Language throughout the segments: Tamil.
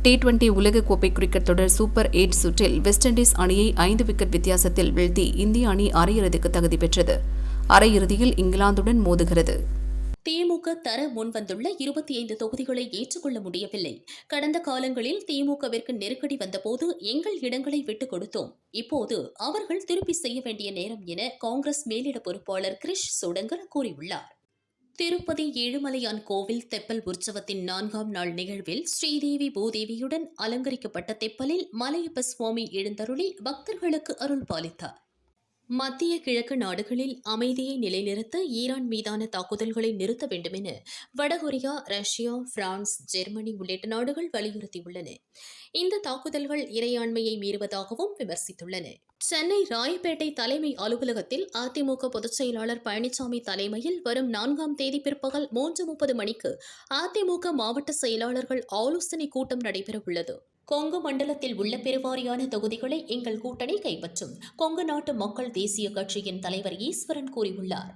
T20 உலகக்கோப்பை கிரிக்கெட் தொடர் சூப்பர் 8 சுற்றில் வெஸ்ட் இண்டீஸ் அணியை 5 விக்கெட் வித்தியாசத்தில் வீழ்த்தி இந்திய அணி அரையிறுதிக்கு தகுதி பெற்றது. அரையிறுதியில் இங்கிலாந்துடன் மோதுகிறது. திமுக தர முன்வந்துள்ள 25 தொகுதிகளை ஏற்றுக்கொள்ள முடியவில்லை. கடந்த காலங்களில் திமுகவிற்கு நெருக்கடி வந்தபோது எங்கள் இடங்களை விட்டுக் கொடுத்தோம். இப்போது அவர்கள் திருப்பி செய்ய வேண்டிய நேரம் என காங்கிரஸ் மேலிட பொறுப்பாளர் கிரிஷ் சோடங்கர் கூறியுள்ளார். திருப்பதி ஏழுமலையான் கோவில் தெப்பல் உற்சவத்தின் 4ஆம் நாள் நிகழ்வில் ஸ்ரீதேவி பூதேவியுடன் அலங்கரிக்கப்பட்ட தெப்பலில் மலையப்ப சுவாமி எழுந்தருளி பக்தர்களுக்கு அருள் பாலித்தார். மத்திய கிழக்கு நாடுகளில் அமைதியை நிலைநிறுத்த ஈரான் மீதான தாக்குதல்களை நிறுத்த வேண்டும் என வடகொரியா, ரஷ்யா, பிரான்ஸ், ஜெர்மனி உள்ளிட்ட நாடுகள் வலியுறுத்தியுள்ளன. இந்த தாக்குதல்கள் இறையாண்மையை மீறுவதாகவும் விமர்சித்துள்ளன. சென்னை ராயப்பேட்டை தலைமை அலுவலகத்தில் அதிமுக பொதுச் செயலாளர் பழனிசாமி தலைமையில் வரும் 4ஆம் தேதி பிற்பகல் 3:30 மணிக்கு அதிமுக மாவட்ட செயலாளர்கள் ஆலோசனை கூட்டம் நடைபெறவுள்ளது. கொங்கு மண்டலத்தில் உள்ள பெருவாரியான தொகுதிகளை எங்கள் கூட்டணி கைப்பற்றும், கொங்கு நாட்டு மக்கள் தேசிய கட்சியின் தலைவர் ஈஸ்வரன் கூறியுள்ளார்.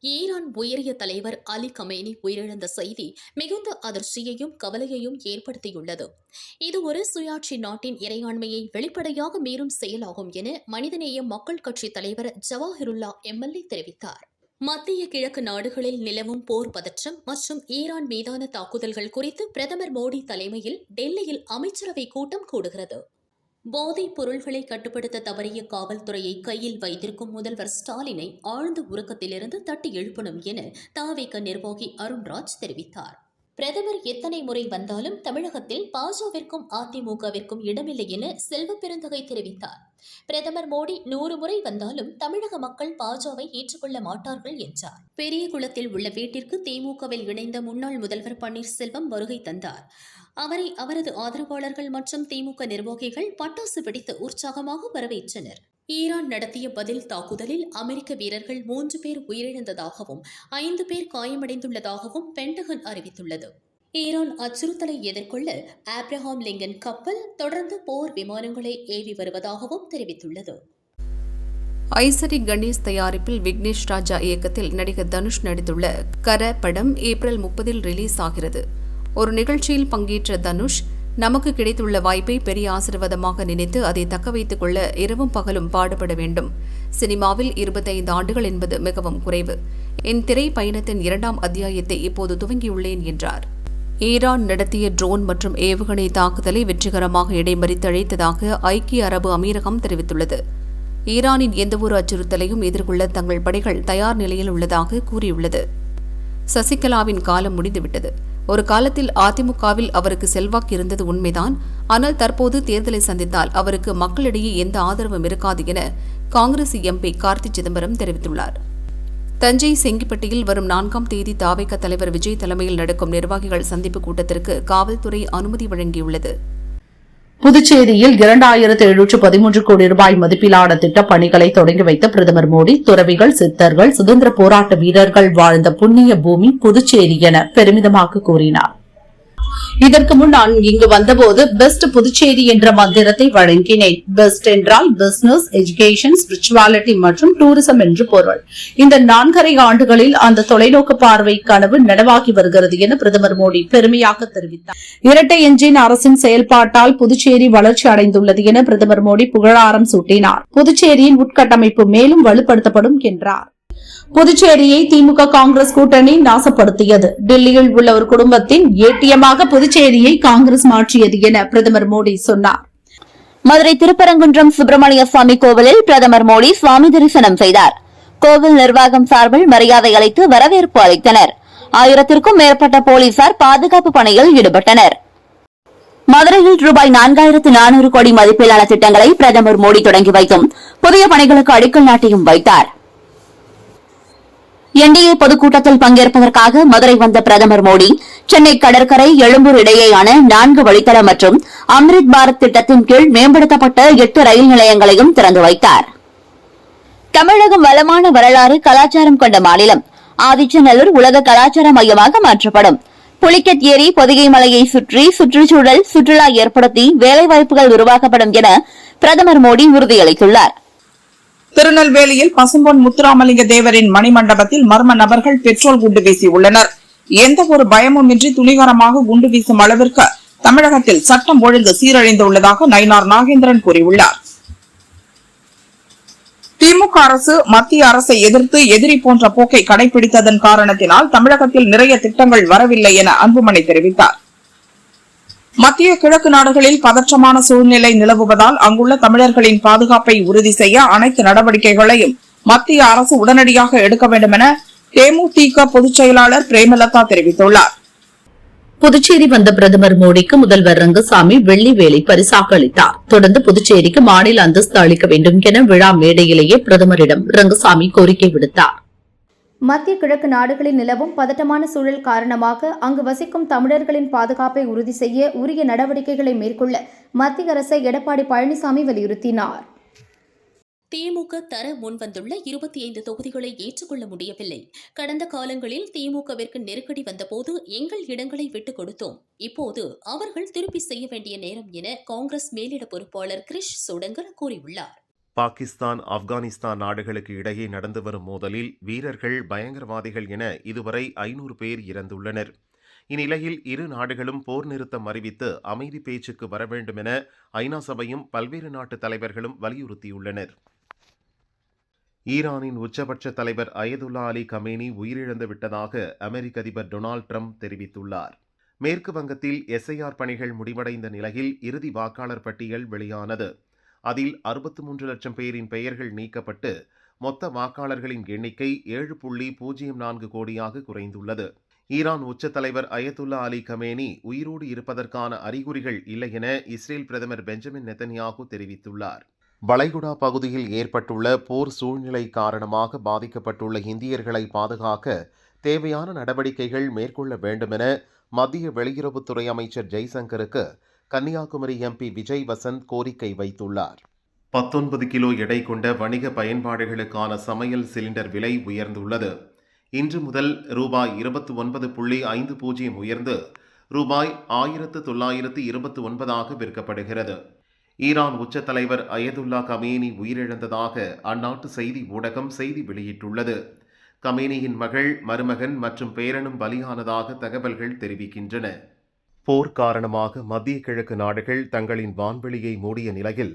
ஈரான் உயரிய தலைவர் அலி கமேனி உயிரிழந்த செய்தி மிகுந்த அதிர்ச்சியையும் கவலையையும் ஏற்படுத்தியுள்ளது. இது ஒரு சுயாட்சி நாட்டின் இறையாண்மையை வெளிப்படையாக மீறும் செயலாகும் என மனிதநேய மக்கள் கட்சி தலைவர் ஜவாஹிருல்லா எம்எல்ஏ தெரிவித்தார். மத்திய கிழக்கு நாடுகளில் நிலவும் போர் பதற்றம் மற்றும் ஈரான் மீதான தாக்குதல்கள் குறித்து பிரதமர் மோடி தலைமையில் டெல்லியில் அமைச்சரவை கூட்டம் கூடுகிறது. போதைப் பொருள்களை கட்டுப்படுத்த தவறிய காவல்துறையை கையில் வைத்திருக்கும் முதல்வர் ஸ்டாலினை ஆழ்ந்த உறக்கத்திலிருந்து தட்டி எழுப்பணும் என தவிக நிர்வாகி அருண்ராஜ் தெரிவித்தார். பிரதமர் எத்தனை முறை வந்தாலும் தமிழகத்தில் பாஜகவிற்கும் அதிமுகவிற்கும் இடமில்லை என செல்வ பெருந்தகை தெரிவித்தார். பிரதமர் மோடி 100 முறை வந்தாலும் தமிழக மக்கள் பாஜகவை ஏற்றுக்கொள்ள மாட்டார்கள் என்றார். பெரியகுளத்தில் உள்ள வீட்டிற்கு திமுகவில் இணைந்த முன்னாள் முதல்வர் பன்னீர்செல்வம் வருகை தந்தார். அவரை அவரது ஆதரவாளர்கள் மற்றும் திமுக நிர்வாகிகள் பட்டாசு வெடித்து உற்சாகமாக வரவேற்றனர். ஈரான் நடத்திய பதில் தாக்குதலில் அமெரிக்க வீரர்கள் 3 பேர் உயிரிழந்ததாகவும் 5 பேர் காயமடைந்துள்ளதாகவும் பென்டகன் அறிவித்துள்ளது. ஈரான் அச்சுறுத்தலை எதிர்கொள்ள ஆப்ரஹாம் லிங்கன் கப்பல் தொடர்ந்து போர் விமானங்களை ஏவி வருவதாகவும் தெரிவித்துள்ளது. ஐசரி கணேஷ் தயாரிப்பில் விக்னேஷ் ராஜா இயக்கத்தில் நடிகர் தனுஷ் நடித்துள்ள கர படம் ஏப்ரல் 30 ரிலீஸ் ஆகிறது. ஒரு நிகழ்ச்சியில் பங்கேற்ற தனுஷ், நமக்கு கிடைத்துள்ள வாய்ப்பை பெரிய ஆசீர்வாதமாக நினைத்து அதை தக்க வைத்துக் கொள்ள இரவும் பகலும் பாடுபட வேண்டும். சினிமாவில் 25 ஆண்டுகள் என்பது மிகவும் குறைவு. என் திரை பயணத்தின் 2ஆம் அத்தியாயத்தை இப்போது துவங்கியுள்ளேன் என்றார். ஈரான் நடத்திய ட்ரோன் மற்றும் ஏவுகணை தாக்குதலை வெற்றிகரமாக இடைமறித்து அழைத்ததாக ஐக்கிய அரபு அமீரகம் தெரிவித்துள்ளது. ஈரானின் எந்தவொரு அச்சுறுத்தலையும் எதிர்கொள்ள தங்கள் படைகள் தயார் நிலையில் உள்ளதாக கூறியுள்ளது. சசிகலாவின் காலம் முடிந்துவிட்டது. ஒரு காலத்தில் அதிமுகவில் அவருக்கு செல்வாக்கு இருந்தது உண்மைதான். ஆனால் தற்போது தேர்தலை சந்தித்தால் அவருக்கு மக்களிடையே எந்த ஆதரவும் இருக்காது என காங்கிரஸ் எம்பி கார்த்தி சிதம்பரம் தெரிவித்துள்ளார். தஞ்சை செங்கிப்பட்டியில் வரும் 4ஆம் தேதி தவிக தலைவர் விஜய் தலைமையில் நடக்கும் நிர்வாகிகள் சந்திப்பு கூட்டத்திற்கு காவல்துறை அனுமதி வழங்கியுள்ளது. புதுச்சேரியில் 2713 கோடி ரூபாய் மதிப்பிலான திட்டப் பணிகளை தொடங்கி வைத்த பிரதமர் மோடி, துறவிகள், சித்தர்கள், சுதந்திர போராட்ட வீரர்கள் வாழ்ந்த புண்ணிய பூமி புதுச்சேரி என பெருமிதமாக கூறினார். இதற்கு முன் நான் இங்கு வந்தபோது பெஸ்ட் புதுச்சேரி என்ற மந்திரத்தை வழங்கினேன். பெஸ்ட் என்றால் பிசினஸ், எஜுகேஷன், ஸ்பிரிச்சுவாலிட்டி மற்றும் டூரிசம் என்று பொருள். இந்த 4.5 ஆண்டுகளில் அந்த தொலைநோக்கு பார்வை கனவு நனவாகி வருகிறது என பிரதமர் மோடி பெருமையாக தெரிவித்தார். இரட்டை என்ஜின் அரசின் செயல்பாட்டால் புதுச்சேரி வளர்ச்சி அடைந்துள்ளது என பிரதமர் மோடி புகழாரம் சூட்டினார். புதுச்சேரியின் உட்கட்டமைப்பு மேலும் வலுப்படுத்தப்படும் என்றார். புதுச்சேரியை திமுக காங்கிரஸ் கூட்டணி நாசப்படுத்தியது. டெல்லியில் உள்ள ஒரு குடும்பத்தின் ஏடிஎம்மாக புதுச்சேரியை காங்கிரஸ் மாற்றியது என பிரதமர் மோடி சொன்னார். மதுரை திருப்பரங்குன்றம் சுப்பிரமணிய சுவாமி கோவிலில் பிரதமர் மோடி சுவாமி தரிசனம் செய்தார். கோவில் நிர்வாகம் சார்பில் மரியாதை அளித்து வரவேற்பு அளித்தனர். 1000க்கும் மேற்பட்ட போலீசார் பாதுகாப்பு பணியில் ஈடுபட்டனர். மதுரையில் ரூபாய் 4400 கோடி மதிப்பிலான திட்டங்களை பிரதமர் மோடி தொடங்கி வைத்தும் புதிய பணிகளுக்கு அடிக்கல் நாட்டியும் வைத்தார். என்டிஏ பொதுக்கூட்டத்தில் பங்கேற்பதற்காக மதுரை வந்த பிரதமர் மோடி சென்னை கடற்கரை எழும்பூர் இடையேயான 4 வழித்தட மற்றும் அம்ரித் பாரத் திட்டத்தின் கீழ் மேம்படுத்தப்பட்ட 8 ரயில் நிலையங்களையும் திறந்து வைத்தார். தமிழகம் வளமான வரலாறு, கலாச்சாரம் கொண்ட மாநிலம். ஆதிச்சநல்லூர் உலக கலாச்சார மையமாக மாற்றப்படும். புலிக்கட் ஏரி, பொதிகை மலையை சுற்றி சுற்றுச்சூழல் சுற்றுலா ஏற்படுத்தி வேலைவாய்ப்புகள் உருவாக்கப்படும் என பிரதமர் மோடி உறுதியளித்துள்ளார். திருநெல்வேலியில் பசும்பொன் முத்துராமலிங்க தேவரின் மணிமண்டபத்தில் மர்ம நபர்கள் பெட்ரோல் குண்டு வீசியுள்ளனர். எந்த ஒரு பயமுமின்றி துணிகரமாக குண்டு வீசும் அளவிற்கு தமிழகத்தில் சட்டம் ஒழுங்கு சீரழிந்துள்ளதாக நயினார் நாகேந்திரன் கூறியுள்ளார். திமுக அரசு மத்திய அரசை எதிர்த்து எதிரி போன்ற போக்கை கடைபிடித்ததன் காரணத்தினால் தமிழகத்தில் நிறைய திட்டங்கள் வரவில்லை என அன்புமணி தெரிவித்தார். மத்திய கிழக்கு நாடுகளில் பதற்றமான சூழ்நிலை நிலவுவதால் அங்குள்ள தமிழர்களின் பாதுகாப்பை உறுதி செய்ய அனைத்து நடவடிக்கைகளையும் மத்திய அரசு உடனடியாக எடுக்க வேண்டும் என தேமுதிக பொதுச் செயலாளர் பிரேமலதா தெரிவித்துள்ளார். புதுச்சேரி வந்த பிரதமர் மோடிக்கு முதல்வர் ரங்கசாமி வெள்ளி வேலை பரிசாக அளித்தார். தொடர்ந்து புதுச்சேரிக்கு மாநில அந்தஸ்து அளிக்க வேண்டும் என விழா மேடையிலேயே பிரதமரிடம் ரங்கசாமி கோரிக்கை விடுத்தார். மத்திய கிழக்கு நாடுகளில் நிலவும் பதட்டமான சூழல் காரணமாக அங்கு வசிக்கும் தமிழர்களின் பாதுகாப்பை உறுதி செய்ய உரிய நடவடிக்கைகளை மேற்கொள்ள மத்திய அரசை எடப்பாடி பழனிசாமி வலியுறுத்தினார். திமுக தர முன்வந்துள்ள 25 தொகுதிகளை ஏற்றுக்கொள்ள முடியவில்லை. கடந்த காலங்களில் திமுகவிற்கு நெருக்கடி வந்தபோது எங்கள் இடங்களை விட்டுக் கொடுத்தோம். இப்போது அவர்கள் திருப்பி செய்ய வேண்டிய நேரம் என காங்கிரஸ் மேலிட பொறுப்பாளர் கிரிஷ் சோடங்கர் கூறியுள்ளார். பாகிஸ்தான், ஆப்கானிஸ்தான் நாடுகளுக்கு இடையே நடந்து வரும் மோதலில் வீரர்கள், பயங்கரவாதிகள் என இதுவரை 500 பேர் இறந்துள்ளனர். இந்நிலையில் இரு நாடுகளும் போர் நிறுத்தம் அறிவித்து அமைதி பேச்சுக்கு வர வேண்டும் என ஐநா சபையும் பல்வேறு நாட்டு தலைவர்களும் வலியுறுத்தியுள்ளனர். ஈரானின் உச்சபட்ச தலைவர் அயதுல்லா அலி கமேனி உயிரிழந்து விட்டதாக அமெரிக்க அதிபர் டொனால்ட் ட்ரம்ப் தெரிவித்துள்ளார். மேற்கு வங்கத்தில் SIR பணிகள் முடிவடைந்த நிலையில் இறுதி வாக்காளர் பட்டியல் வெளியானது. அதில் 63 லட்சம் பேரின் பெயர்கள் நீக்கப்பட்டு மொத்த வாக்காளர்களின் எண்ணிக்கை 7.04 கோடியாக குறைந்துள்ளது. ஈரான் உச்ச தலைவர் அயதுல்லா அலி கமேனி உயிரோடு இருப்பதற்கான அறிகுறிகள் இல்லை என இஸ்ரேல் பிரதமர் பெஞ்சமின் நெதன்யாகு தெரிவித்துள்ளார். வளைகுடா பகுதியில் ஏற்பட்டுள்ள போர் சூழ்நிலை காரணமாக பாதிக்கப்பட்டுள்ள இந்தியர்களை பாதுகாக்க தேவையான நடவடிக்கைகள் மேற்கொள்ள வேண்டும் என மத்திய வெளியுறவுத்துறை அமைச்சர் ஜெய்சங்கருக்கு கன்னியாகுமரி MP விஜய் வசந்த் கோரிக்கை வைத்துள்ளார். 19 கிலோ எடை கொண்ட வணிக பயன்பாடுகளுக்கான சமையல் சிலிண்டர் விலை உயர்ந்துள்ளது. இன்று முதல் ரூபாய் 29.50 உயர்ந்து ரூபாய் 1929 விற்கப்படுகிறது. ஈரான் உச்ச தலைவர் அயதுல்லா கமேனி உயிரிழந்ததாக அந்நாட்டு செய்தி ஊடகம் செய்தி வெளியிட்டுள்ளது. கமேனியின் மகள், மருமகன் மற்றும் பேரனும் பலியானதாக தகவல்கள் தெரிவிக்கின்றன. போர் காரணமாக மத்திய கிழக்கு நாடுகள் தங்களின் வான்வெளியை மூடிய நிலையில்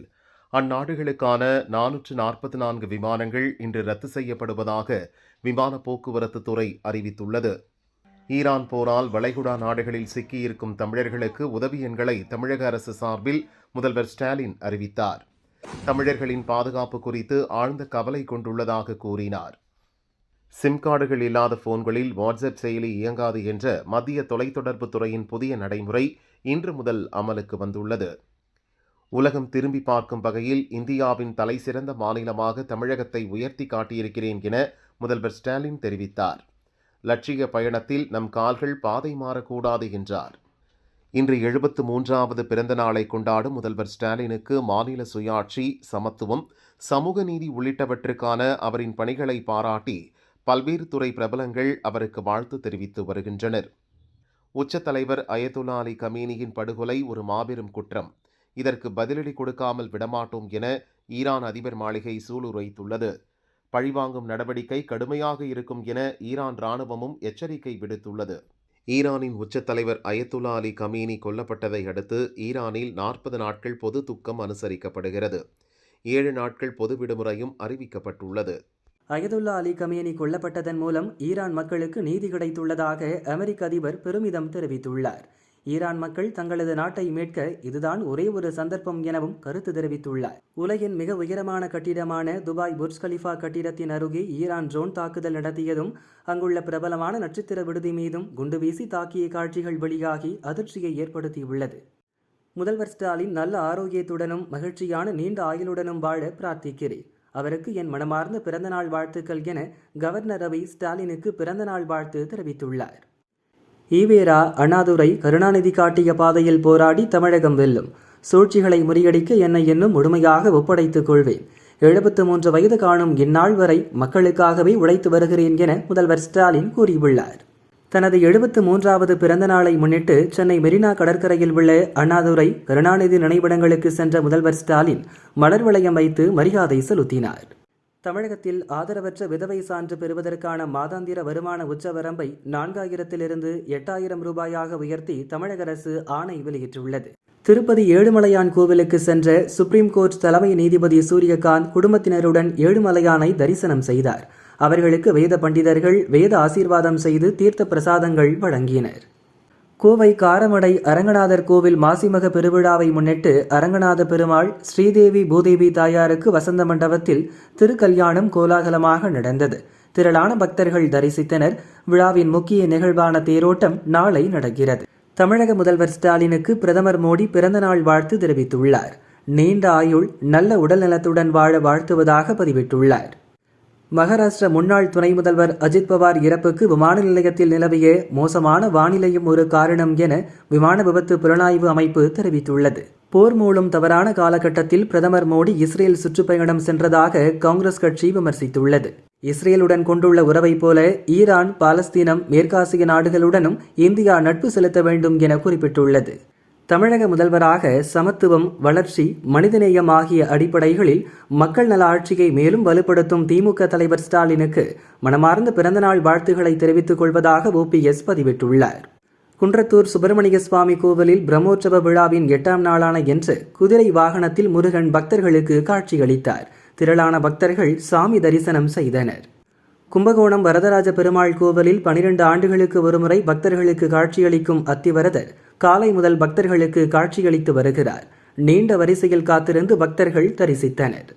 அந்நாடுகளுக்கான 444 விமானங்கள் இன்று ரத்து செய்யப்படுவதாக விமான போக்குவரத்து துறை அறிவித்துள்ளது. ஈரான் போரால் வளைகுடா நாடுகளில் சிக்கியிருக்கும் தமிழர்களுக்கு உதவி எண்களை தமிழக அரசு சார்பில் முதல்வர் ஸ்டாலின் அறிவித்தார். தமிழர்களின் பாதுகாப்பு குறித்து ஆழ்ந்த கவலை கொண்டுள்ளதாக கூறினார். சிம் கார்டுகள் இல்லாத போன்களில் வாட்ஸ்அப் செயலி இயங்காது என்ற மத்திய தொலைத்தொடர்பு துறையின் புதிய நடைமுறை இன்று முதல் அமலுக்கு வந்துள்ளது. உலகம் திரும்பி பார்க்கும் வகையில் இந்தியாவின் தலைசிறந்த மாநிலமாக தமிழகத்தை உயர்த்தி காட்டியிருக்கிறேன் என முதல்வர் ஸ்டாலின் தெரிவித்தார். லட்சிய பயணத்தில் நம் கால்கள் பாதை மாறக்கூடாது என்றார். இன்று 73வது பிறந்த நாளை கொண்டாடும் முதல்வர் ஸ்டாலினுக்கு மாநில சுயாட்சி, சமத்துவம், சமூக நீதி உள்ளிட்டவற்றுக்கான அவரின் பணிகளை பாராட்டி பல்வேறு துறை பிரபலங்கள் அவருக்கு வாழ்த்து தெரிவித்து வருகின்றனர். உச்ச தலைவர் அயதுல்லா அலி கமேனியின் படுகொலை ஒரு மாபெரும் குற்றம். இதற்கு பதிலடி கொடுக்காமல் விடமாட்டோம் என ஈரான் அதிபர் மாளிகை சூளுரைத்துள்ளது. பழிவாங்கும் நடவடிக்கை கடுமையாக இருக்கும் என ஈரான் இராணுவமும் எச்சரிக்கை விடுத்துள்ளது. ஈரானின் உச்ச தலைவர் அயதுல்லா அலி கமேனி கொல்லப்பட்டதை அடுத்து ஈரானில் 40 நாட்கள் பொது துக்கம் அனுசரிக்கப்படுகிறது. 7 நாட்கள் பொது விடுமுறையும் அறிவிக்கப்பட்டுள்ளது. அயதுல்லா அலி கமேனி கொல்லப்பட்டதன் மூலம் ஈரான் மக்களுக்கு நீதி கிடைத்துள்ளதாக அமெரிக்க அதிபர் பெருமிதம் தெரிவித்துள்ளார். ஈரான் மக்கள் தங்களது நாட்டை மீட்க இதுதான் ஒரே ஒரு சந்தர்ப்பம் எனவும் கருத்து தெரிவித்துள்ளார். உலகின் மிக உயரமான கட்டிடமான துபாய் புர்ஜ் கலிஃபா கட்டிடத்தின் அருகே ஈரான் ட்ரோன் தாக்குதல் நடத்தியதும் அங்குள்ள பிரபலமான நட்சத்திர விடுதி மீதும் குண்டு வீசி தாக்கிய காட்சிகள் வெளியாகி அதிர்ச்சியை ஏற்படுத்தியுள்ளது. முதல்வர் ஸ்டாலின் நல்ல ஆரோக்கியத்துடனும் மகிழ்ச்சியான நீண்ட ஆயுளுடனும் வாழ பிரார்த்திக்கிறேன். அவருக்கு என் மனமார்ந்த பிறந்தநாள் வாழ்த்துக்கள் என கவர்னர் ரவி ஸ்டாலினுக்கு பிறந்தநாள் வாழ்த்து தெரிவித்துள்ளார். ஈவேரா, அண்ணாதுரை, கருணாநிதி காட்டிய பாதையில் போராடி தமிழகம் வெல்லும். சூழ்ச்சிகளை முறியடிக்க என்னை இன்னும் முழுமையாக ஒப்படைத்துக் கொள்வேன். 73 வயது காணும் இந்நாள் வரை மக்களுக்காகவே உழைத்து வருகிறேன் என முதல்வர் ஸ்டாலின் கூறியுள்ளார். தனது 73வது பிறந்த நாளை முன்னிட்டு சென்னை மெரினா கடற்கரையில் உள்ள அண்ணாதுரை, கருணாநிதி நினைவிடங்களுக்கு சென்ற முதல்வர் ஸ்டாலின் மலர் வளையம் வைத்து மரியாதை செலுத்தினார். தமிழகத்தில் ஆதரவற்ற விதவை சான்று பெறுவதற்கான மாதாந்திர வருமான உச்சவரம்பை 4000 8,000 ரூபாயாக உயர்த்தி தமிழக அரசு ஆணை வெளியிட்டுள்ளது. திருப்பதி ஏழுமலையான் கோவிலுக்கு சென்ற சுப்ரீம் கோர்ட் தலைமை நீதிபதி சூரியகாந்த் குடும்பத்தினருடன் ஏழுமலையானை தரிசனம் செய்தார். அவர்களுக்கு வேத பண்டிதர்கள் வேத ஆசீர்வாதம் செய்து தீர்த்த பிரசாதங்கள் வழங்கினர். கோவை காரமடை அரங்கநாதர் கோவில் மாசிமக பெருவிழாவை முன்னிட்டு அரங்கநாத பெருமாள் ஸ்ரீதேவி பூதேவி தாயாருக்கு வசந்த மண்டபத்தில் திருக்கல்யாணம் கோலாகலமாக நடந்தது. திரளான பக்தர்கள் தரிசித்தனர். விழாவின் முக்கிய நிகழ்வான தேரோட்டம் நாளை நடக்கிறது. தமிழக முதல்வர் ஸ்டாலினுக்கு பிரதமர் மோடி பிறந்தநாள் வாழ்த்து தெரிவித்துள்ளார். நீண்ட ஆயுள் நல்ல உடல்நலத்துடன் வாழ வாழ்த்துவதாக பதிவிட்டுள்ளார். மகாராஷ்டிர முன்னாள் துணை முதல்வர் அஜித் பவார் இறப்புக்கு விமான நிலையத்தில் நிலவிய மோசமான வானிலையும் ஒரு காரணம் என விமான விபத்து புலனாய்வு அமைப்பு தெரிவித்துள்ளது. போர் மூலம் தவறான காலகட்டத்தில் பிரதமர் மோடி இஸ்ரேல் சுற்றுப்பயணம் சென்றதாக காங்கிரஸ் கட்சி விமர்சித்துள்ளது. இஸ்ரேலுடன் கொண்டுள்ள உறவை போல ஈரான், பாலஸ்தீனம், மேற்காசிய நாடுகளுடனும் இந்தியா நட்பு செலுத்த வேண்டும் என குறிப்பிட்டுள்ளது. தமிழக முதல்வராக சமத்துவம், வளர்ச்சி, மனிதநேயம் ஆகிய அடிப்படைகளில் மக்கள் நல ஆட்சியை மேலும் வலுப்படுத்தும் திமுக தலைவர் ஸ்டாலினுக்கு மனமார்ந்த பிறந்தநாள் வாழ்த்துக்களை தெரிவித்துக் கொள்வதாக OPS பதிவிட்டுள்ளார். குன்றத்தூர் சுப்பிரமணிய சுவாமி கோவிலில் பிரம்மோற்சவ விழாவின் 8ஆம் நாளான இன்று குதிரை வாகனத்தில் முருகன் பக்தர்களுக்கு காட்சியளித்தார். திரளான பக்தர்கள் சாமி தரிசனம் செய்தனர். கும்பகோணம் வரதராஜ பெருமாள் கோவிலில் 12 ஆண்டுகளுக்கு ஒருமுறை பக்தர்களுக்கு காட்சியளிக்கும் அத்திவரதர் காலை முதல் பக்தர்களுக்கு காட்சியளித்து வருகிறார். நீண்ட வரிசையில் காத்திருந்து பக்தர்கள் தரிசித்தனர்.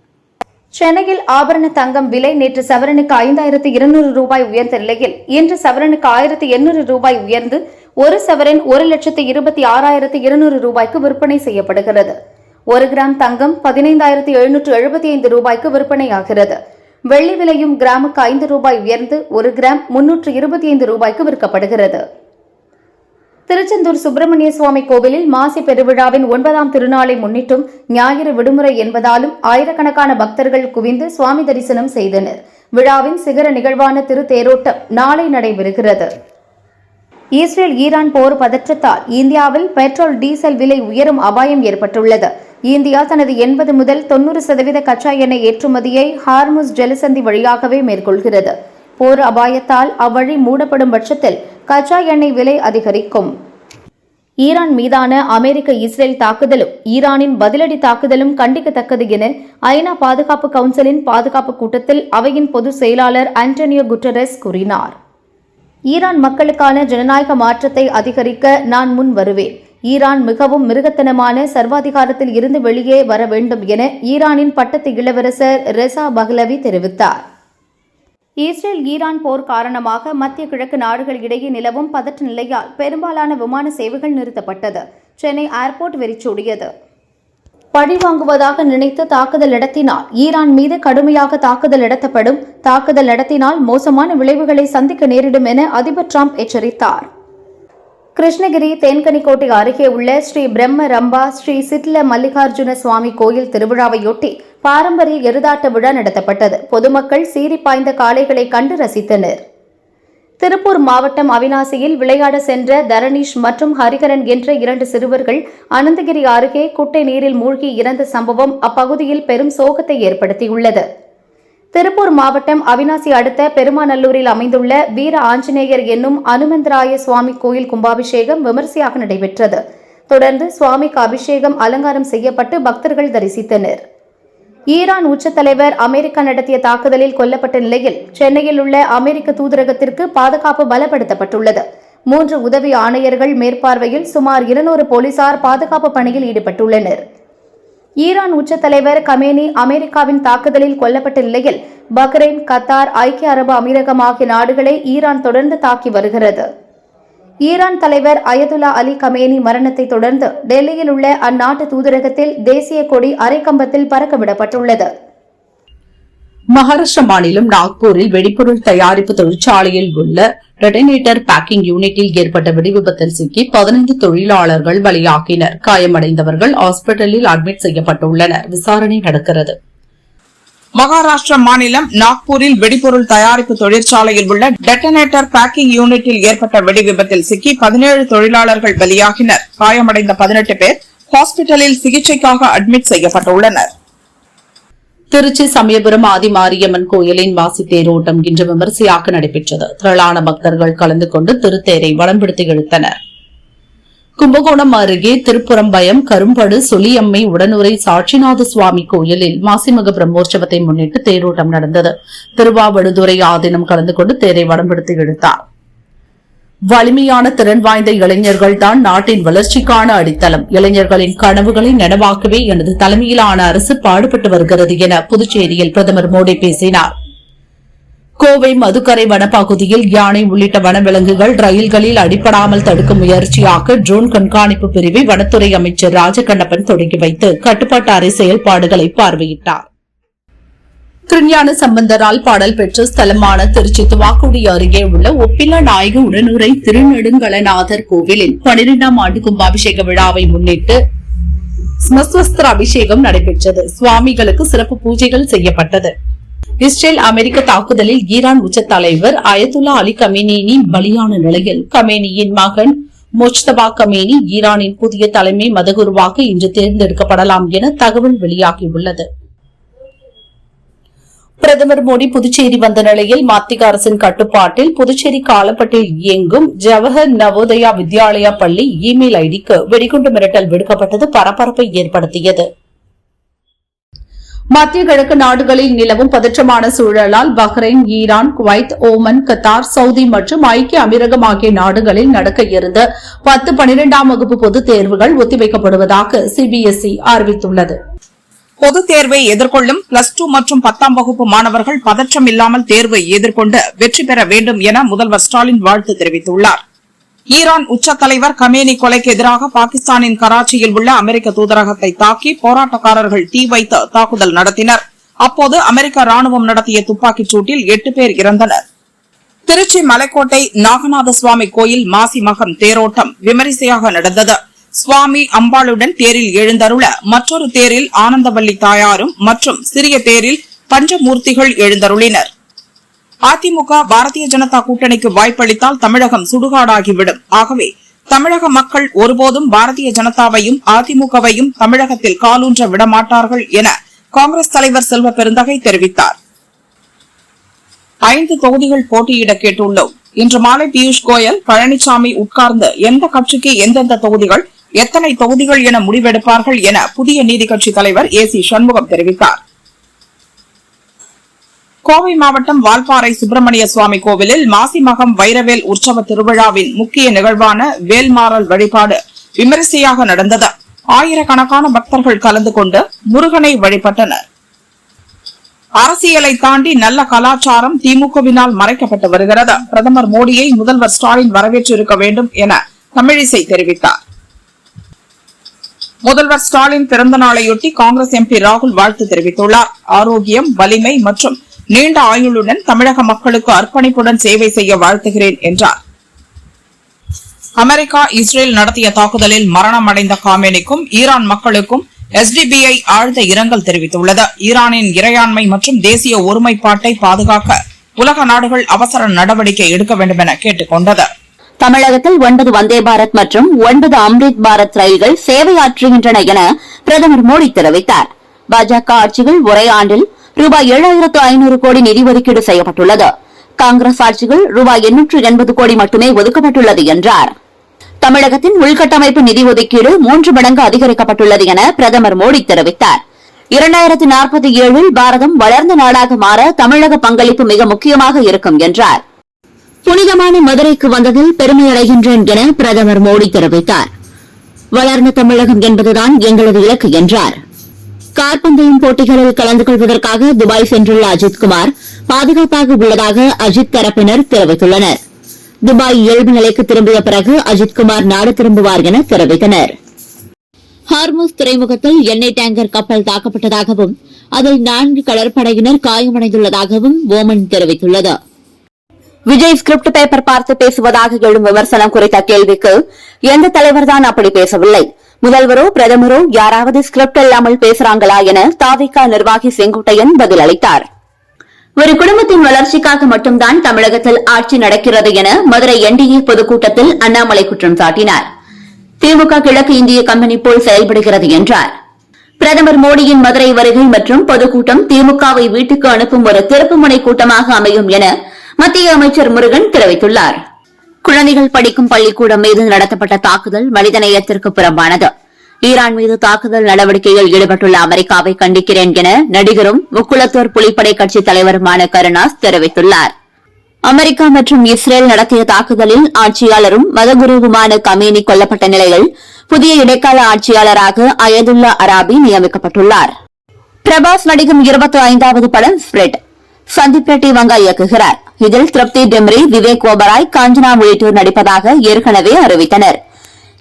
சென்னையில் ஆபரண தங்கம் விலை நேற்று சவரனுக்கு 5,200 ரூபாய் உயர்ந்த நிலையில் இன்று சவரனுக்கு 1,800 ரூபாய் உயர்ந்து ஒரு சவரன் 1,26,200 ரூபாய்க்கு விற்பனை செய்யப்படுகிறது. 1 கிராம் தங்கம் 15,775 ரூபாய்க்கு விற்பனையாகிறது. வெள்ளி விலையும் கிராமுக்கு 5 ரூபாய் உயர்ந்து 1 கிராம் 325 ரூபாய்க்கு விற்கப்படுகிறது. திருச்செந்தூர் சுப்பிரமணிய சுவாமி கோவிலில் மாசி பெருவிழாவின் 9ஆம் திருநாளை முன்னிட்டும் ஞாயிறு விடுமுறை என்பதாலும் ஆயிரக்கணக்கான பக்தர்கள் குவிந்து சுவாமி தரிசனம் செய்தனர். விழாவின் சிகர நிகழ்வான திருத்தேரோட்டம் நாளை நடைபெறுகிறது. இஸ்ரேல் ஈரான் போர் பதற்றத்தால் இந்தியாவில் பெட்ரோல், டீசல் விலை உயரும் அபாயம் ஏற்பட்டுள்ளது. இந்தியா தனது 80 முதல் 90% கச்சா எண்ணெய் ஏற்றுமதியை ஹார்முஸ் ஜலசந்தி வழியாகவே மேற்கொள்கிறது. போர் அபாயத்தால் அவ்வழி மூடப்படும் பட்சத்தில் கச்சா எண்ணெய் விலை அதிகரிக்கும். ஈரான் மீதான அமெரிக்க இஸ்ரேல் தாக்குதலும் ஈரானின் பதிலடி தாக்குதலும் கண்டிக்கத்தக்கது என ஐநா பாதுகாப்பு கவுன்சிலின் பாதுகாப்பு கூட்டத்தில் அவையின் பொதுச் செயலாளர் ஆண்டனியோ குட்டரெஸ் கூறினார். ஈரான் மக்களுக்கான ஜனநாயக மாற்றத்தை அதிகரிக்க நான் முன் வருவேன். ஈரான் மிகவும் மிருகத்தனமான சர்வாதிகாரத்தில் இருந்து வெளியே வர வேண்டும் என ஈரானின் பட்டத்து இளவரசர் ரெசா பஹ்லவி தெரிவித்தார். இஸ்ரேல் ஈரான் போர் காரணமாக மத்திய கிழக்கு நாடுகள் இடையே நிலவும் பதற்ற நிலையால் பெரும்பாலான விமான சேவைகள் நிறுத்தப்பட்டது. சென்னை ஏர்போர்ட் வெறிச்சோடியது. பழிவாங்குவதாக நினைத்து தாக்குதல் நடத்தினால் ஈரான் மீது கடுமையாக தாக்குதல் நடத்தப்படும். தாக்குதல் நடத்தினால் மோசமான விளைவுகளை சந்திக்க நேரிடும் என அதிபர் டிரம்ப் எச்சரித்தார். கிருஷ்ணகிரி தேன்கனிக்கோட்டை அருகே உள்ள ஸ்ரீ பிரம்ம ரம்பா ஸ்ரீ சிட்ல மல்லிகார்ஜுன சுவாமி கோயில் திருவிழாவையொட்டி பாரம்பரிய எருதாட்ட விழா நடத்தப்பட்டது. பொதுமக்கள் சீறி பாய்ந்த காளைகளை கண்டு ரசித்தனர். திருப்பூர் மாவட்டம் அவிநாசியில் விளையாட சென்ற தரணீஷ் மற்றும் ஹரிகரன் என்ற 2 சிறுவர்கள் அனந்தகிரி அருகே குட்டை நீரில் மூழ்கி இறந்த சம்பவம் அப்பகுதியில் பெரும் சோகத்தை ஏற்படுத்தியுள்ளது. திருப்பூர் மாவட்டம் அவிநாசி அடுத்த பெருமாநல்லூரில் அமைந்துள்ள வீர ஆஞ்சநேயர் என்னும் அனுமந்தராய சுவாமி கோயில் கும்பாபிஷேகம் விமரிசையாக நடைபெற்றது. தொடர்ந்து சுவாமிக்கு அபிஷேகம், அலங்காரம் செய்யப்பட்டு பக்தர்கள் தரிசித்தனர். ஈரான் உச்ச தலைவர் அமெரிக்கா நடத்திய தாக்குதலில் கொல்லப்பட்ட நிலையில் சென்னையில் உள்ள அமெரிக்க தூதரகத்திற்கு பாதுகாப்பு பலப்படுத்தப்பட்டுள்ளது. 3 உதவி ஆணையர்கள் மேற்பார்வையில் சுமார் 200 போலீசார் பாதுகாப்பு பணியில் ஈடுபட்டுள்ளனர். ஈரான் உச்ச தலைவர் கமேனி அமெரிக்காவின் தாக்குதலில் கொல்லப்பட்ட நிலையில் பஹ்ரைன், கத்தார், ஐக்கிய அரபு அமீரகம் ஆகிய நாடுகளை ஈரான் தொடர்ந்து தாக்கி வருகிறது. ஈரான் தலைவர் அயதுல்லா அலி கமேனி மரணத்தை தொடர்ந்து டெல்லியில் உள்ள அந்நாட்டு தூதரகத்தில் தேசிய கொடி அரைக்கம்பத்தில் பறக்கவிடப்பட்டுள்ளது. மகாராஷ்டிரா மாநிலம் நாக்பூரில் வெடிபொருள் தயாரிப்பு தொழிற்சாலையில் உள்ள டெட்டனேட்டர் பேக்கிங் யூனிட்டில் ஏற்பட்ட வெடிவிபத்தில் சிக்கி 15 தொழிலாளர்கள் பலியாகினர். காயமடைந்தவர்கள் ஹாஸ்பிட்டலில் அட்மிட் செய்யப்பட்டுள்ளனர். விசாரணை நடக்கிறது. மகாராஷ்டிரா மாநிலம் நாக்பூரில் வெடிபொருள் தயாரிப்பு தொழிற்சாலையில் உள்ள டெட்டனேட்டர் பேக்கிங் யூனிட்டில் ஏற்பட்ட வெடிவிபத்தில் சிக்கி 17 தொழிலாளர்கள் பலியாகினர். காயமடைந்த 18 பேர் ஹாஸ்பிட்டலில் சிகிச்சைக்காக அட்மிட் செய்யப்பட்டுள்ளனர். திருச்சி சமயபுரம் ஆதிமாரியம்மன் கோயிலின் மாசி தேரோட்டம் இன்று விமரிசையாக நடைபெற்றது. திரளான பக்தர்கள் கலந்து கொண்டு திருத்தேரை வடம்பிடித்து இழுத்தனர். கும்பகோணம் அருகே திருப்புறம்பயம் கரும்படு சொலியம்மை உடனுரை சாட்சிநாத சுவாமி கோயிலில் மாசிமக பிரம்மோற்சவத்தை முன்னிட்டு தேரோட்டம் நடந்தது. திருவாவடுதுறை ஆதீனம் கலந்து கொண்டு தேரை வடம்பிடித்து இழுத்தார். வலிமையான திறன் வாய்ந்த இளைஞர்கள் தான் நாட்டின் வளர்ச்சிக்கான அடித்தளம். இளைஞர்களின் கனவுகளை நனவாக்கவே எனது தலைமையிலான அரசு பாடுபட்டு வருகிறது என புதுச்சேரியில் பிரதமர் மோடி பேசினார். கோவை மதுக்கரை வனப்பகுதியில் யானை உள்ளிட்ட வனவிலங்குகள் ரயில்களில் அடிபடாமல் தடுக்கும் முயற்சியாக ட்ரோன் கண்காணிப்பு பிரிவை வனத்துறை அமைச்சர் ராஜகண்ணப்பன் தொடங்கி வைத்து கட்டுப்பாட்டு அறை செயல்பாடுகளை பார்வையிட்டார். திருஞான சம்பந்தரால் பாடல் பெற்ற ஸ்தலமான திருச்சி துவாக்குடி அருகே உள்ள ஒப்பில்லா நாயக உடனுரை திருநெடுங்கலநாதர் கோவிலில் 12ஆம் ஆண்டு கும்பாபிஷேக விழாவை முன்னிட்டு ஸ்மஸ்வஸ்திர அபிஷேகம் நடைபெற்றது. சுவாமிகளுக்கு சிறப்பு பூஜைகள் செய்யப்பட்டது. இஸ்ரேல் அமெரிக்க தாக்குதலில் ஈரான் உச்ச தலைவர் அயதுல்லா அலி கமேனி பலியான நிலையில் கமேனியின் மகன் மொஜ்தபா கமேனி ஈரானின் புதிய தலைமை மதகுருவாக இன்று தேர்ந்தெடுக்கப்படலாம் என தகவல் வெளியாகியுள்ளது. பிரதமர் மோடி புதுச்சேரி வந்த நிலையில் மத்திய அரசின் கட்டுப்பாட்டில் புதுச்சேரி காலப்பட்டில் இயங்கும் ஜவஹர் நவோதயா வித்யாலயா பள்ளி இமெயில் ஐடிக்கு வெடிகுண்டு மிரட்டல் விடுக்கப்பட்டது பரபரப்பை ஏற்படுத்தியது. மத்திய கிழக்கு நாடுகளில் நிலவும் பதற்றமான சூழலால் Bahrain, Iran, Kuwait, Oman, Qatar, Saudi மற்றும் ஐக்கிய அமீரகம் ஆகிய நாடுகளில் நடக்க இருந்த 10, 12ஆம் வகுப்பு பொதுத் தேர்வுகள் ஒத்திவைக்கப்படுவதாக சிபிஎஸ்இ அறிவித்துள்ளது. பொதுத் தேர்வை எதிர்கொள்ளும் +2 மற்றும் 10ஆம் வகுப்பு மாணவர்கள் பதற்றம் இல்லாமல் தேர்வை எதிர்கொண்டு வெற்றி பெற வேண்டும் என முதல்வர் ஸ்டாலின் வாழ்த்து தெரிவித்துள்ளார். ஈரான் உச்ச தலைவர் கமேனி கொலைக்கு எதிராக பாகிஸ்தானின் கராச்சியில் உள்ள அமெரிக்க தூதரகத்தை தாக்கி போராட்டக்காரர்கள் தீ வைத்து தாக்குதல் நடத்தினர். அப்போது அமெரிக்க ராணுவம் நடத்திய துப்பாக்கிச் சூட்டில் 8 பேர் இறந்தனர். திருச்சி மலைக்கோட்டை நாகநாத சுவாமி கோயில் மாசி மகம் தேரோட்டம் விமரிசையாக நடந்தது. சுவாமி அம்பாளுடன் தேரில் எழுந்தருள மற்றொரு தேரில் ஆனந்தவல்லி தாயாரும் மற்றும் சிறிய தேரில் பஞ்சமூர்த்திகள் எழுந்தருளினர். அதிமுக பாரதிய ஜனதா கூட்டணிக்கு வாய்ப்பளித்தால் தமிழகம் சுடுகாடாகிவிடும். ஆகவே தமிழக மக்கள் ஒருபோதும் பாரதிய ஜனதாவையும் அதிமுகவையும் தமிழகத்தில் காலூன்ற விடமாட்டார்கள் என காங்கிரஸ் தலைவர் செல்வ பெருந்தகை தெரிவித்தார். 5 தொகுதிகள் போட்டியிட கேட்டுள்ளோம். இன்று மாலை பியூஷ் கோயல், பழனிசாமி உட்கார்ந்து எந்த கட்சிக்கு எந்தெந்த தொகுதிகள், எத்தனை தொகுதிகள் என முடிவெடுப்பார்கள் என புதிய நீதி கட்சி தலைவர் ஏசி சண்முகம் தெரிவித்தார். கோவை மாவட்டம் வால்பாறை சுப்பிரமணிய சுவாமி கோவிலில் மாசி மகம் வைரவேல் உற்சவ திருவிழாவின் முக்கிய நிகழ்வான வேல்மாறல் வழிபாடு விமரிசையாக நடந்தது. ஆயிரக்கணக்கான பக்தர்கள் கலந்து கொண்டு முருகனை வழிபட்டனர். அரசியலை தாண்டி நல்ல கலாச்சாரம் திமுகவினால் மறைக்கப்பட்டு வருகிறது. பிரதமர் மோடியை முதல்வர் ஸ்டாலின் வரவேற்றிருக்க வேண்டும் என தமிழிசை தெரிவித்தார். முதல்வர் ஸ்டாலின் பிறந்த நாளையொட்டி காங்கிரஸ் எம்பி ராகுல் வாழ்த்து தெரிவித்துள்ளார். ஆரோக்கியம், வலிமை மற்றும் நீண்ட ஆயுளுடன் தமிழக மக்களுக்கு அர்ப்பணிப்புடன் சேவை செய்ய வாழ்த்துகிறேன் என்றார். அமெரிக்கா, இஸ்ரேல் நடத்திய தாக்குதலில் மரணமடைந்த காமேனிக்கும் ஈரான் மக்களுக்கும் SDBI ஆழ்ந்த இரங்கல் தெரிவித்துள்ளது. ஈரானின் இறையாண்மை மற்றும் தேசிய ஒருமைப்பாட்டை பாதுகாக்க உலக நாடுகள் அவசர நடவடிக்கை எடுக்க வேண்டும் என கேட்டுக் கொண்டது. தமிழகத்தில் 9 வந்தே பாரத் மற்றும் 9 அம்ரித் பாரத் ரயில்கள் சேவையாற்றுகின்றன என பிரதமர் மோடி தெரிவித்தார். பாஜக ஆட்சியில் ஒரே ஆண்டில் ரூபாய் 7,500 கோடி நிதி ஒதுக்கீடு செய்யப்பட்டுள்ளது. காங்கிரஸ் ஆட்சியில் ரூபாய் 880 கோடி மட்டுமே ஒதுக்கப்பட்டுள்ளது என்றார். தமிழகத்தின் உள்கட்டமைப்பு நிதி ஒதுக்கீடு 3 மடங்கு அதிகரிக்கப்பட்டுள்ளது என பிரதமர் மோடி தெரிவித்தார். 2047 பாரதம் வளர்ந்த நாடாக மாற தமிழக பங்களிப்பு மிக முக்கியமாக இருக்கும் என்றார். புனிதமான மதுரைக்கு வந்ததில் பெருமையடைகின்றேன் என பிரதமர் மோடி தெரிவித்தார். வளர்ந்த தமிழகம் என்பதுதான் எங்களது இலக்கு என்றார். கார்பந்தயம் போட்டிகளில் கலந்து கொள்வதற்காக துபாய் சென்றுள்ள அஜித்குமார் பாதுகாப்பாக உள்ளதாக அஜித் தரப்பினர் தெரிவித்துள்ளனர். துபாய் இயல்பு நிலைக்கு திரும்பிய பிறகு அஜித்குமார் நாடு திரும்புவார் என தெரிவித்தனர். ஹார்முஸ் துறைமுகத்தில் எண்ணெய் டேங்கர் கப்பல் தாக்கப்பட்டதாகவும் அதில் 4 கடற்படையினர் காயமடைந்துள்ளதாகவும் ஓமன் தெரிவித்துள்ளது. விஜய் ஸ்கிரிப்ட் பேப்பர் பார்த்து பேசுவதாக எழும் விமர்சனம் குறித்த கேள்விக்கு எந்த தலைவர்தான் அப்படி பேசவில்லை, முதல்வரோ பிரதமரோ யாராவது ஸ்கிரிப்ட் இல்லாமல் பேசுறாங்களா என தாவிக நிர்வாகி செங்கோட்டையன் பதிலளித்தார். ஒரு குடும்பத்தின் வளர்ச்சிக்காக மட்டும்தான் தமிழகத்தில் ஆட்சி நடக்கிறது என மதுரை NDA பொதுக்கூட்டத்தில் அண்ணாமலை குற்றம் சாட்டினார். திமுக கிழக்கு இந்திய கம்பெனி போல் செயல்படுகிறது என்றார். பிரதமர் மோடியின் மதுரை வருகை மற்றும் பொதுக்கூட்டம் திமுகவை வீட்டுக்கு அனுப்பும் ஒரு திருப்புமுனை கூட்டமாக அமையும் என மத்திய அமைச்சர் முருகன் தெரிவித்துள்ளார். குழந்தைகள் படிக்கும் பள்ளிக்கூடம் மீது நடத்தப்பட்ட தாக்குதல் மனிதநேயத்திற்கு புறம்பானது. ஈரான் மீது தாக்குதல் நடவடிக்கையில் ஈடுபட்டுள்ள அமெரிக்காவை கண்டிக்கிறேன் என நடிகரும் முக்குளத்தூர் புலிப்படை கட்சித் தலைவருமான கருணாஸ் தெரிவித்துள்ளார். அமெரிக்கா மற்றும் இஸ்ரேல் நடத்திய தாக்குதலில் ஆட்சியாளரும் மதகுருவுமான கமேனி கொல்லப்பட்ட நிலையில் புதிய இடைக்கால ஆட்சியாளராக அயதுல்லா அராபி நியமிக்கப்பட்டுள்ளார். பிரபாஸ் நடிக்கும் 25வது படம் ஸ்பிரிட். சந்தீப் ரெட்டி வங்கா இயக்குகிறார். இதில் திருப்தி டிம்ரி, விவேக் ஓபராய், காஞ்சனா உள்ளிட்டோர் நடிப்பதாக ஏற்கனவே அறிவித்தனர்.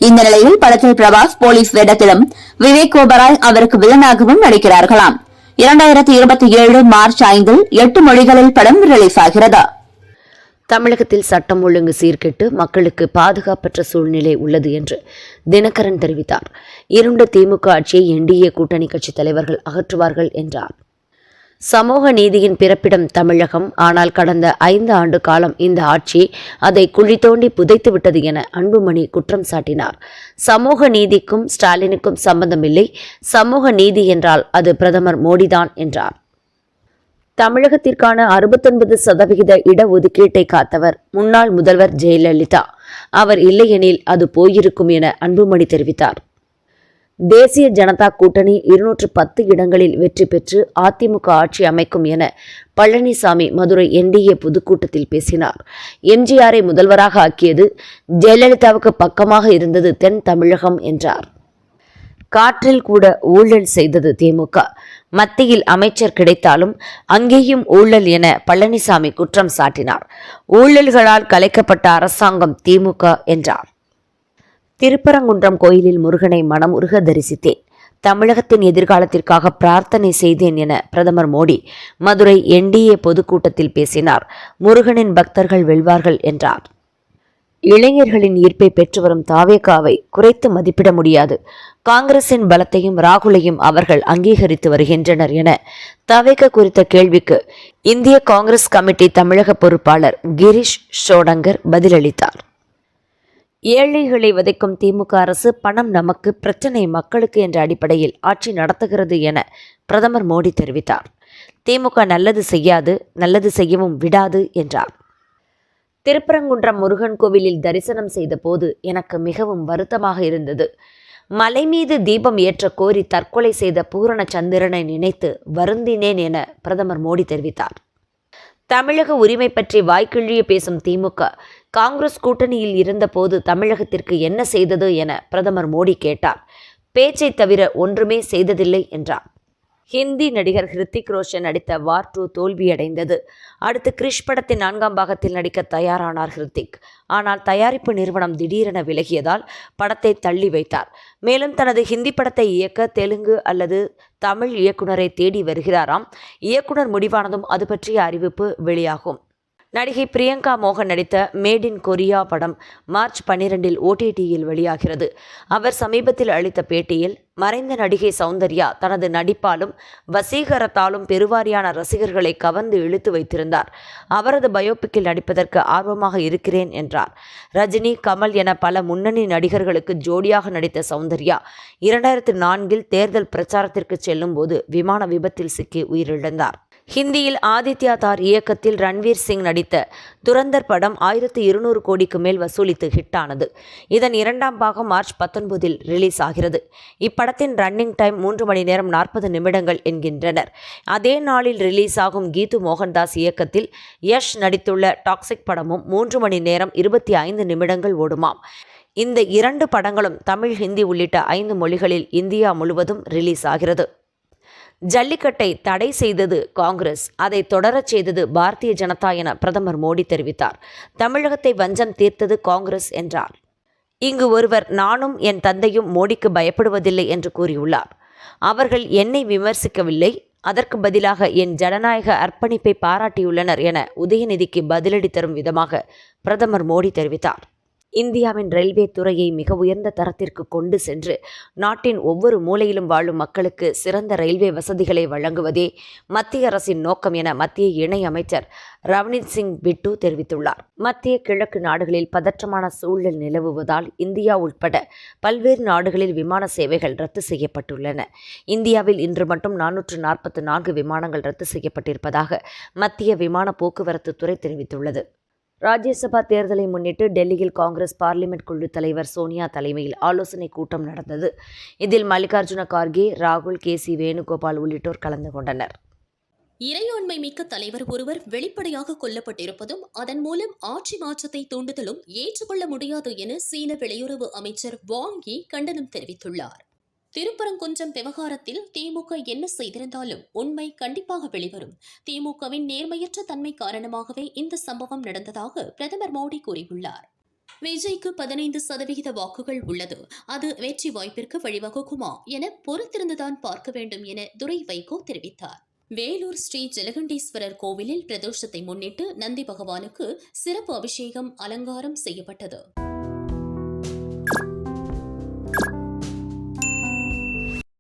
இந்த நிலையில் படத்தில் பிரபாஸ் போலீஸ் வேடத்திலும் விவேக் ஓபராய் அவருக்கு வில்லனாகவும் நடிக்கிறார்களாம். 2027 மார்ச் 5 8 மொழிகளில் படம் ரிலீஸ் ஆகிறது. தமிழகத்தில் சட்டம் ஒழுங்கு சீர்கெட்டு மக்களுக்கு பாதுகாப்பற்ற சூழ்நிலை உள்ளது என்று தினகரன் தெரிவித்தார். இருண்ட திமுக ஆட்சியை என்டிஏ கூட்டணி கட்சித் தலைவர்கள் அகற்றுவார்கள் என்றார். சமூக நீதியின் பிறப்பிடம் தமிழகம். ஆனால் கடந்த 5 ஆண்டு காலம் இந்த ஆட்சி அதை குழி தோண்டி புதைத்து விட்டது என அன்புமணி குற்றம் சாட்டினார். சமூக நீதிக்கும் ஸ்டாலினுக்கும் சம்பந்தமில்லை. சமூக நீதி என்றால் அது பிரதமர் மோடிதான் என்றார். தமிழகத்திற்கான 69% இடஒதுக்கீட்டை காத்தவர் முன்னாள் முதல்வர் ஜெயலலிதா. அவர் இல்லையெனில் அது போயிருக்கும் என அன்புமணி தெரிவித்தார். தேசிய ஜனதா கூட்டணி 210 இடங்களில் வெற்றி பெற்று அதிமுக ஆட்சி அமைக்கும் என பழனிசாமி மதுரை என்டிஏ பொதுக்கூட்டத்தில் பேசினார். எம்ஜிஆரை முதல்வராக ஆக்கியது ஜெயலலிதாவுக்கு பக்கமாக இருந்தது தென் தமிழகம் என்றார். காற்றில் கூட ஊழல் செய்தது திமுக. மத்தியில் அமைச்சர் கிடைத்தாலும் அங்கேயும் ஊழல் என பழனிசாமி குற்றம் சாட்டினார். ஊழல்களால் கலைக்கப்பட்ட அரசாங்கம் திமுக என்றார். திருப்பரங்குன்றம் கோயிலில் முருகனை மனமுருக தரிசித்தேன். தமிழகத்தின் எதிர்காலத்திற்காக பிரார்த்தனை செய்தேன் என பிரதமர் மோடி மதுரை என்டிஏ பொதுக்கூட்டத்தில் பேசினார். முருகனின் பக்தர்கள் வெல்வார்கள் என்றார். இளைஞர்களின் ஈர்ப்பை பெற்று வரும் தாவேகாவை குறைத்து மதிப்பிட முடியாது. காங்கிரசின் பலத்தையும் ராகுலையும் அவர்கள் அங்கீகரித்து வருகின்றனர் என தாவேகா குறித்த கேள்விக்கு இந்திய காங்கிரஸ் கமிட்டி தமிழக பொறுப்பாளர் கிரீஷ் ஷோடங்கர் பதிலளித்தார். ஏழைகளை வதைக்கும் திமுக அரசு பணம் நமக்கு, பிரச்சனை மக்களுக்கு என்ற அடிப்படையில் ஆட்சி நடத்துகிறது என பிரதமர் மோடி தெரிவித்தார். திமுக நல்லது செய்யாது, நல்லது செய்யவும் விடாது என்றார். திருப்பரங்குன்றம் முருகன் கோவிலில் தரிசனம் செய்த போது எனக்கு மிகவும் வருத்தமாக இருந்தது. மலை மீது தீபம் ஏற்ற கோரி தற்கொலை செய்த பூரண சந்திரனை நினைத்து வருந்தினேன் என பிரதமர் மோடி தெரிவித்தார். தமிழக உரிமை பற்றி வாய்க்கிழிய பேசும் திமுக காங்கிரஸ் கூட்டணியில் இருந்தபோது தமிழகத்திற்கு என்ன செய்தது என பிரதமர் மோடி கேட்டார். பேச்சை தவிர ஒன்றுமே செய்ததில்லை என்றார். ஹிந்தி நடிகர் ஹிருத்திக் ரோஷன் நடித்த வார் 2 தோல்வியடைந்தது. அடுத்து கிரிஷ் படத்தின் 4ஆம் பாகத்தில் நடிக்க தயாரானார் ஹிருத்திக். ஆனால் தயாரிப்பு நிறுவனம் திடீரென விலகியதால் படத்தை தள்ளி வைத்தார். மேலும் தனது ஹிந்தி படத்தை இயக்க தெலுங்கு அல்லது தமிழ் இயக்குனரை தேடி வருகிறாராம். இயக்குனர் முடிவானதும் அது பற்றிய அறிவிப்பு வெளியாகும். நடிகை பிரியங்கா மோகன் நடித்த மேட் இன் கொரியா படம் மார்ச் 12 OTTயில் வெளியாகிறது. அவர் சமீபத்தில் அளித்த பேட்டியில் மறைந்த நடிகை சௌந்தர்யா தனது நடிப்பாலும் வசீகரத்தாலும் பெருவாரியான ரசிகர்களை கவர்ந்து இழுத்து வைத்திருந்தார். அவரது பயோபிக்கில் நடிப்பதற்கு ஆர்வமாக இருக்கிறேன் என்றார். ரஜினி, கமல் என பல முன்னணி நடிகர்களுக்கு ஜோடியாக நடித்த சௌந்தர்யா 2004 தேர்தல் பிரச்சாரத்திற்கு செல்லும் போது விமான விபத்தில் சிக்கி உயிரிழந்தார். ஹிந்தியில் ஆதித்யா தார் இயக்கத்தில் ரன்வீர் சிங் நடித்த துரந்தர் படம் 1200 கோடிக்கு மேல் வசூலித்து ஹிட்டானது. இதன் 2ஆம் பாகம் மார்ச் 19 ரிலீஸ் ஆகிறது. இப்படத்தின் ரன்னிங் டைம் 3 மணி நேரம் 40 நிமிடங்கள் என்கின்றனர். அதே நாளில் ரிலீஸ் ஆகும் கீது மோகன்தாஸ் இயக்கத்தில் யஷ் நடித்துள்ள டாக்ஸிக் படமும் 3 மணி நேரம் 25 நிமிடங்கள் ஓடுமாம். இந்த 2 படங்களும் தமிழ், ஹிந்தி உள்ளிட்ட 5 மொழிகளில் இந்தியா முழுவதும் ரிலீஸ் ஆகிறது. ஜல்லிக்கட்டை தடை செய்தது காங்கிரஸ், அதை தொடரச் செய்தது பாரதிய ஜனதா என பிரதமர் மோடி தெரிவித்தார். தமிழகத்தை வஞ்சம் தீர்த்தது காங்கிரஸ் என்றார். இங்கு ஒருவர் நானும் என் தந்தையும் மோடிக்கு பயப்படுவதில்லை என்று கூறியுள்ளார். அவர்கள் என்னை விமர்சிக்கவில்லை, அதற்கு பதிலாக என் ஜனநாயக அர்ப்பணிப்பை பாராட்டியுள்ளனர் என உதயநிதிக்கு பதிலடி தரும் விதமாக பிரதமர் மோடி தெரிவித்தார். இந்தியாவின் ரயில்வே துறையை மிக உயர்ந்த தரத்திற்கு கொண்டு சென்று நாட்டின் ஒவ்வொரு மூலையிலும் வாழும் மக்களுக்கு சிறந்த ரயில்வே வசதிகளை வழங்குவதே மத்திய அரசின் நோக்கம் என மத்திய இணையமைச்சர் ரவ்னீத் சிங் பிட்டு தெரிவித்துள்ளார். மத்திய கிழக்கு நாடுகளில் பதற்றமான சூழல் நிலவுவதால் இந்தியா உட்பட பல்வேறு நாடுகளில் விமான சேவைகள் ரத்து செய்யப்பட்டுள்ளன. இந்தியாவில் இன்று மட்டும் 444 விமானங்கள் ரத்து செய்யப்பட்டிருப்பதாக மத்திய விமான போக்குவரத்து துறை தெரிவித்துள்ளது. ராஜ்யசபா தேர்தலை முன்னிட்டு டெல்லியில் காங்கிரஸ் பார்லிமெண்ட் குழு தலைவர் சோனியா தலைமையில் ஆலோசனைக் கூட்டம் நடந்தது. இதில் மல்லிகார்ஜுன கார்கே, ராகுல், கே.சி. வேணுகோபால் உள்ளிட்டோர் கலந்து கொண்டனர். இறையாண்மை மிக்க தலைவர் ஒருவர் வெளிப்படையாக கொல்லப்பட்டிருப்பதும் அதன் மூலம் ஆட்சி மாற்றத்தை தூண்டுதலும் ஏற்றுக்கொள்ள முடியாது என சீன வெளியுறவு அமைச்சர் வாங் யி கண்டனம் தெரிவித்துள்ளார். திருப்பரங்குன்றம் விவகாரத்தில் திமுக என்ன செய்திருந்தாலும் உண்மை கண்டிப்பாக வெளிவரும். திமுகவின் நேர்மையற்ற தன்மை காரணமாகவே இந்த சம்பவம் நடந்ததாக பிரதமர் மோடி கூறியுள்ளார். விஜய்க்கு 15% வாக்குகள் உள்ளது. அது வெற்றி வாய்ப்பிற்கு வழிவகுக்குமா என பொறுத்திருந்துதான் பார்க்க வேண்டும் என துரை வைகோ தெரிவித்தார். வேலூர் ஸ்ரீ ஜலகண்டீஸ்வரர் கோவிலில் பிரதோஷத்தை முன்னிட்டு நந்தி பகவானுக்கு சிறப்பு அபிஷேகம், அலங்காரம் செய்யப்பட்டது.